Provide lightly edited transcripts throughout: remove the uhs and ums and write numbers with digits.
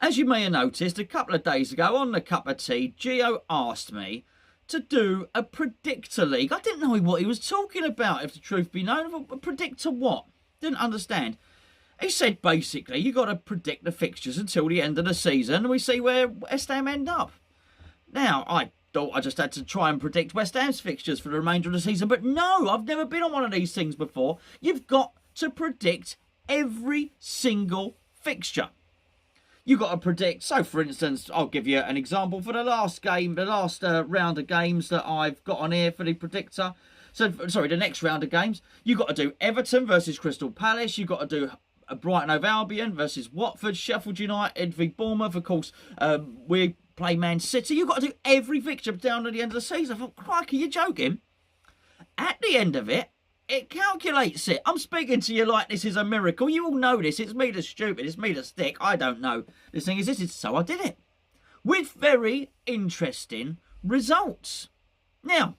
As you may have noticed, a couple of days ago on the Cup of Tea, Gio asked me to do a predictor league. I didn't know what he was talking about, if the truth be known. A predictor what? Didn't understand. He said basically you got to predict the fixtures until the end of the season and we see where West Ham end up. Now, I thought I just had to try and predict West Ham's fixtures for the remainder of the season, but no, I've never been on one of these things before. You've got to predict every single fixture. You've got to predict, so for instance, I'll give you an example for the last game, the last round of games that I've got on here for the predictor. So, sorry, the next round of games. You've got to do Everton versus Crystal Palace. You've got to do Brighton Hove Albion versus Watford, Sheffield United v Bournemouth. Of course, we play Man City. You've got to do every fixture down to the end of the season. I thought, crikey, you're joking. At the end of it, it calculates it. I'm speaking to you like this is a miracle. You all know this. It's me that's stupid. It's me that's thick. I don't know. The thing is, so I did it. With very interesting results. Now,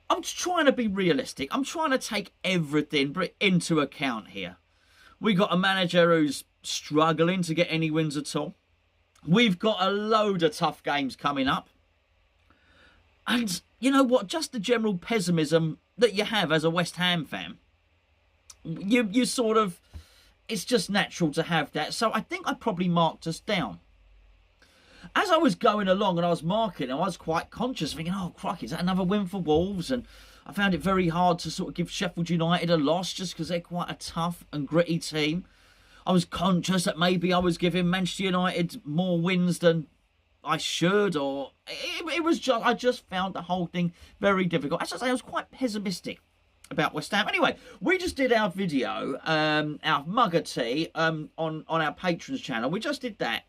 I'm trying to be realistic. I'm trying to take everything into account here. We got a manager who's struggling to get any wins at all. We've got a load of tough games coming up. And you know what? Just the general pessimism that you have as a West Ham fan. You sort of... It's just natural to have that. So I think I probably marked us down. As I was going along and I was marking, I was quite conscious, thinking, oh, crikey, is that another win for Wolves? And I found it very hard to sort of give Sheffield United a loss just because they're quite a tough and gritty team. I was conscious that maybe I was giving Manchester United more wins than I should, or it was just, I just found the whole thing very difficult. As I say, I was quite pessimistic about West Ham. Anyway, we just did our video, our mug of tea, on our patrons channel. We just did that.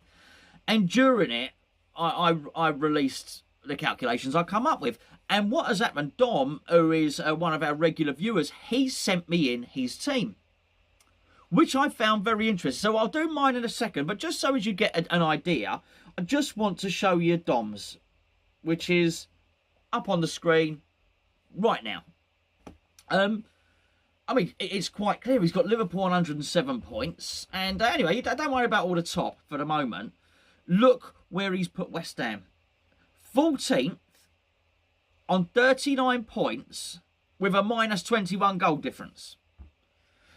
And during it, I released the calculations I come up with. And what has happened, Dom, who is one of our regular viewers, he sent me in his team, which I found very interesting. So I'll do mine in a second, but just so as you get an idea, I just want to show you Dom's, which is up on the screen right now. I mean, it's quite clear. He's got Liverpool 107 points. And anyway, don't worry about all the top for the moment. Look where he's put West Ham. 14th on 39 points with a minus 21 goal difference.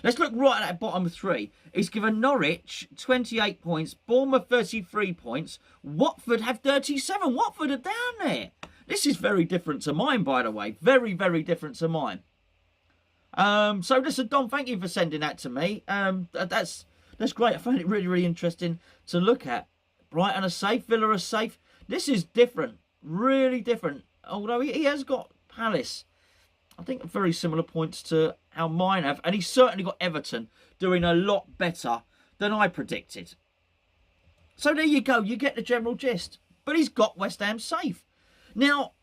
Let's look right at that bottom three. He's given Norwich 28 points, Bournemouth 33 points, Watford have 37. Watford are down there. This is very different to mine, by the way. Very, very different to mine. So listen, Dom, thank you for sending that to me. That's great. I found it really, really interesting to look at. Brighton are safe, Villa are safe. This is different, really different. Although he has got Palace, I think very similar points to how mine have. And he's certainly got Everton doing a lot better than I predicted. So there you go. You get the general gist. But he's got West Ham safe. Now,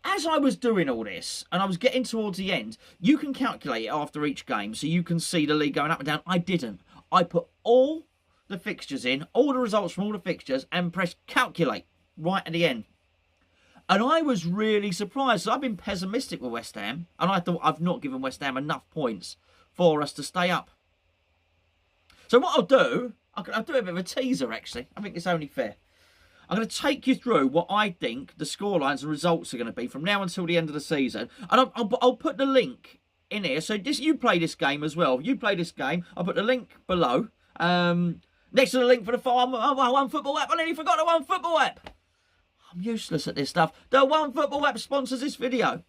as I was doing all this, and I was getting towards the end, you can calculate it after each game, so you can see the league going up and down. I didn't. I put all the fixtures in, all the results from all the fixtures, and pressed calculate right at the end. And I was really surprised. So I've been pessimistic with West Ham, and I thought I've not given West Ham enough points for us to stay up. So what I'll do, I'll do a bit of a teaser, actually. I think it's only fair. I'm going to take you through what I think the scorelines and results are going to be from now until the end of the season. And I'll put the link in here. So you play this game as well. If you play this game, I'll put the link below. Next to the link for the One Football app. I nearly forgot the One Football app. I'm useless at this stuff. The One Football app sponsors this video.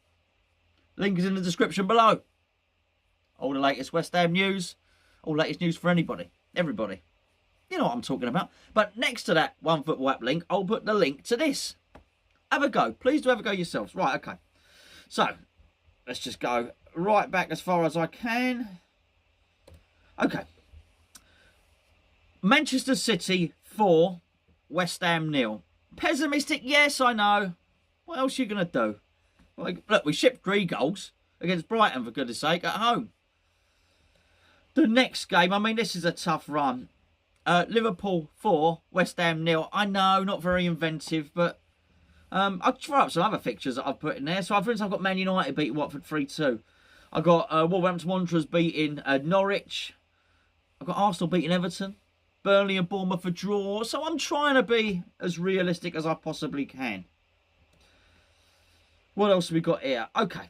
Link is in the description below. All the latest West Ham news. All latest news for anybody. Everybody. You know what I'm talking about. But next to that One Football app link, I'll put the link to this. Have a go. Please do have a go yourselves. Right, okay. So, let's just go right back as far as I can. Okay. Manchester City 4, West Ham 0. Pessimistic, yes, I know. What else are you going to do? Well, look, we shipped 3 goals against Brighton, for goodness sake, at home. The next game, I mean, this is a tough run. Liverpool 4, West Ham 0. I know, not very inventive, but I'll try up some other fixtures that I've put in there. So, for instance, I've got Man United beating Watford 3-2. I've got Wolverhampton Wanderers beating Norwich. I've got Arsenal beating Everton. Burnley and Bournemouth a draw. So I'm trying to be as realistic as I possibly can. What else have we got here? Okay.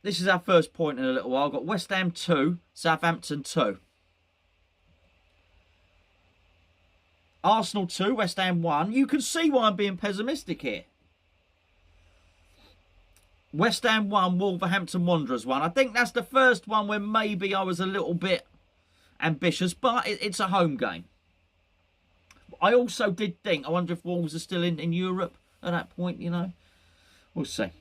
This is our first point in a little while. I've got West Ham 2, Southampton 2. Arsenal 2, West Ham 1. You can see why I'm being pessimistic here. West Ham 1, Wolverhampton Wanderers 1. I think that's the first one where maybe I was a little bit ambitious, but it's a home game. I also did think, I wonder if Wolves are still in Europe at that point, you know. We'll see.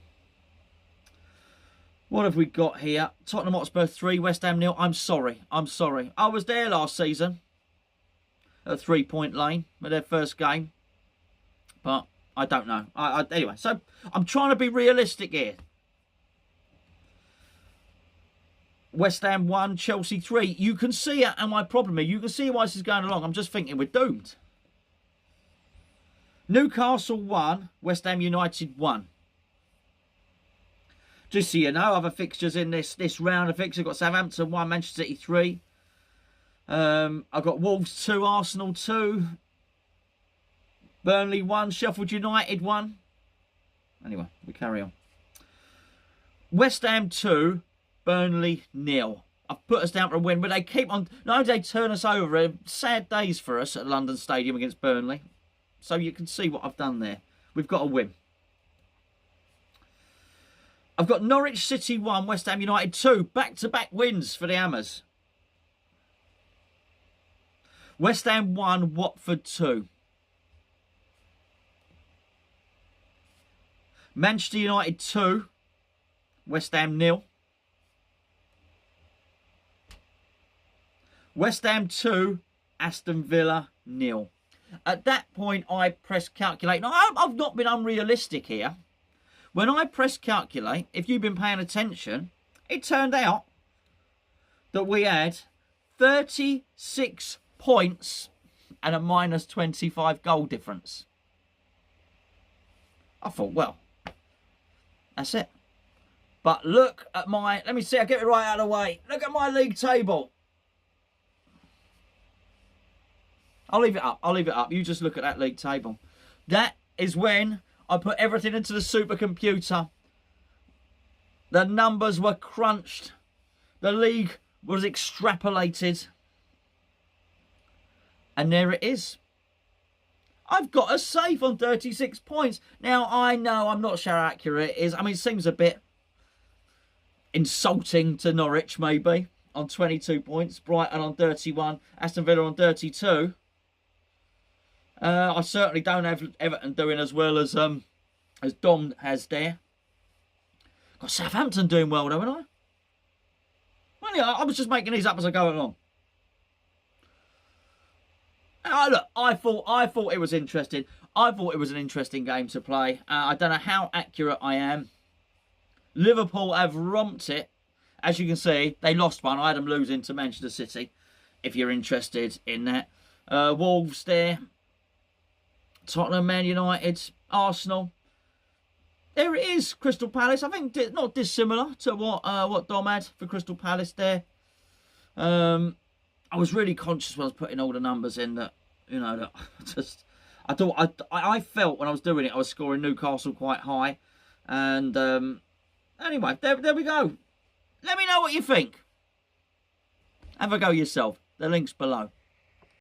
What have we got here? Tottenham Hotspur 3, West Ham 0. I'm sorry. I was there last season at 3 Point Lane with their first game. But I don't know. Anyway, so I'm trying to be realistic here. West Ham 1, Chelsea 3. You can see it, and my problem here, you can see why this is going along. I'm just thinking we're doomed. Newcastle 1, West Ham United 1. Just so you know, other fixtures in this round of fixtures. I've got Southampton 1, Manchester City 3. I've got Wolves 2, Arsenal 2. Burnley 1, Sheffield United 1. Anyway, we carry on. West Ham 2, Burnley 0. I've put us down for a win, but they keep on... Not only do they turn us over, sad days for us at London Stadium against Burnley. So you can see what I've done there. We've got a win. I've got Norwich City 1, West Ham United 2. Back-to-back wins for the Hammers. West Ham 1, Watford 2. Manchester United 2, West Ham 0. West Ham 2, Aston Villa 0. At that point, I pressed calculate. Now, I've not been unrealistic here. When I pressed calculate, if you've been paying attention, it turned out that we had 36 points and a minus 25 goal difference. I thought, well, that's it. But look at my... Let me see, I'll get it right out of the way. Look at my league table. I'll leave it up. You just look at that league table. That is when I put everything into the supercomputer. The numbers were crunched. The league was extrapolated. And there it is. I've got us safe on 36 points. Now, I know I'm not sure how accurate it is. I mean, it seems a bit insulting to Norwich, maybe, on 22 points. Brighton on 31. Aston Villa on 32. I certainly don't have Everton doing as well as Dom has there. Got Southampton doing well, though, haven't I? Well, yeah, I was just making these up as I go along. Look, I thought it was interesting. I thought it was an interesting game to play. I don't know how accurate I am. Liverpool have romped it. As you can see, they lost one. I had them losing to Manchester City, if you're interested in that. Wolves there. Tottenham, Man United, Arsenal. There it is, Crystal Palace. I think not dissimilar to what Dom had for Crystal Palace there. I was really conscious when I was putting all the numbers in that, you know, that I felt when I was doing it, I was scoring Newcastle quite high. And anyway, there we go. Let me know what you think. Have a go yourself. The link's below.